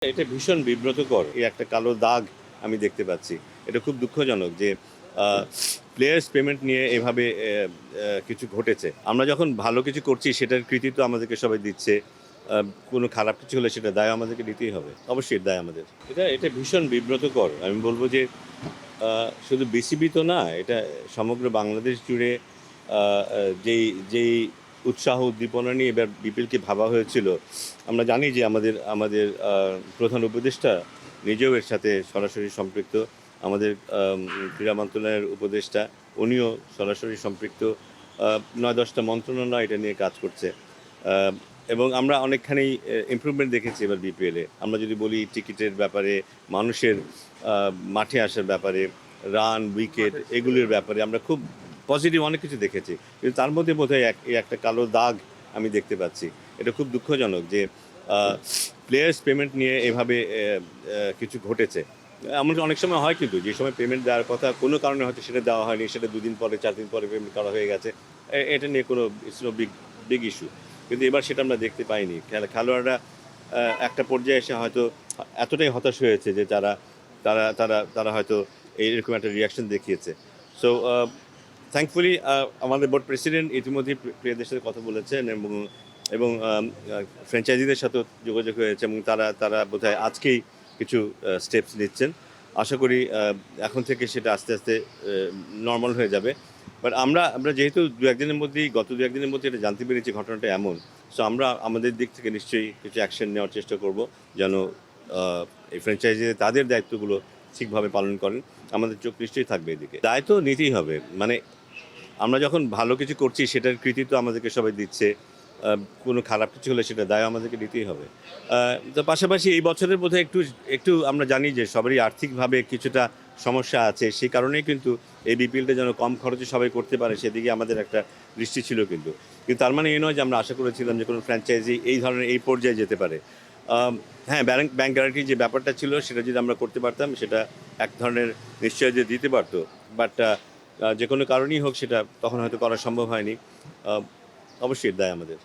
এটা ভীষণ বিব্রতকর। এই একটা কালো দাগ আমি দেখতে পাচ্ছি। এটা খুব দুঃখজনক যে প্লেয়ার্স পেমেন্ট নিয়ে এভাবে কিছু ঘটেছে। আমরা যখন ভালো কিছু করছি সেটার কৃতিত্ব আমাদেরকে সবাই দিচ্ছে। আ কোনো খারাপ কিছু হলে সেটার দায় আমাদেরকে নিতেই হবে। অবশ্যই দায় আমাদের। এটা ভীষণ বিব্রতকর। আমি বলব যে শুধু বিসিবি তো না, এটা সমগ্র বাংলাদেশ জুড়ে আ আ যেই উৎসাহ উদ্দীপনা নিয়ে এবার বিপিএলকে ভাবা হয়েছিল, আমরা জানি যে আমাদের প্রধান উপদেষ্টা নিজেও এর সাথে সরাসরি সম্পৃক্ত। আমাদের ক্রীড়া মন্ত্রণালয়ের উপদেষ্টা উনিও সরাসরি সম্পৃক্ত। ৯-১০টা মন্ত্রণালয় এটা নিয়ে কাজ করছে। আ এবং আমরা অনেকখানি ইমপ্রুভমেন্ট দেখেছি এবার বিপিএলে। আমরা যদি বলি টিকিটের ব্যাপারে, মানুষের মাঠে আসার ব্যাপারে, রান, উইকেট এগুলির ব্যাপারে আমরা খুব পজিটিভ অনেক কিছু দেখেছি। কিন্তু তার মধ্যে বোধহয় এই একটা কালো দাগ আমি দেখতে পাচ্ছি। এটা খুব দুঃখজনক যে প্লেয়ার্স পেমেন্ট নিয়ে এভাবে কিছু ঘটেছে। এমন অনেক সময় হয় কিন্তু যে সময় পেমেন্ট দেওয়ার কথা কোনো কারণে হয়তো সেটা দেওয়া হয়নি, সেটা ২ দিন পরে ৪ দিন পরে পেমেন্ট করা হয়ে গেছে। এটা নিয়ে কোনো ইটস নো বিগ ইস্যু। কিন্তু এবার সেটা আমরা দেখতে পাইনি। খেলোয়াড়রা একটা পর্যায়ে এসে হয়তো এতটাই হতাশ হয়েছে যে তারা তারা তারা তারা হয়তো এইরকম একটা রিঅ্যাকশন দেখিয়েছে। সো থ্যাঙ্কফুলি আমাদের বোর্ড প্রেসিডেন্ট ইতিমধ্যেই প্লেয়ারদের সাথে কথা বলেছেন এবং ফ্র্যাঞ্চাইজিদের সাথেও যোগাযোগ হয়েছে এবং তারা বোধহয় আজকেই কিছু স্টেপস নিচ্ছেন। আশা করি এখন থেকে সেটা আস্তে আস্তে নরমাল হয়ে যাবে। বাট আমরা যেহেতু গত ২-১ দিনের মধ্যে এটা জানতে পেরেছি ঘটনাটা এমন। সো আমরা আমাদের দিক থেকে নিশ্চয়ই কিছু অ্যাকশন নেওয়ার চেষ্টা করব যেন এই ফ্র্যাঞ্চাইজিতে তাদের দায়িত্বগুলো ঠিকভাবে পালন করেন। আমাদের চোখ নিশ্চয়ই থাকবে এদিকে। দায় তো নিতেই হবে। মানে আমরা যখন ভালো কিছু করছি সেটার কৃতিত্ব আমাদেরকে সবাই দিচ্ছে। কোনো খারাপ কিছু হলে সেটার দায় আমাদেরকে নিতেই হবে। তো পাশাপাশি এই বছরের বোধহয় একটু আমরা জানি যে সবারই আর্থিকভাবে কিছুটা সমস্যা আছে। সেই কারণেই কিন্তু এই বিপিএলটা যেন কম খরচে সবাই করতে পারে সেদিকে আমাদের একটা দৃষ্টি ছিল কিন্তু। কিন্তু তার মানে এই নয় যে আমরা আশা করেছিলাম যে কোনো ফ্র্যাঞ্চাইজি এই ধরনের এই পর্যায়ে যেতে পারে। হ্যাঁ, ব্যাংক গ্যারান্টির যে ব্যাপারটা ছিল সেটা যদি আমরা করতে পারতাম সেটা এক ধরনের নিশ্চয়তা যে দিতে পারত। বাট যে কোনো কারণেই হোক সেটা তখন হয়তো করা সম্ভব হয়নি। আ অবশ্যই দায় আমাদের।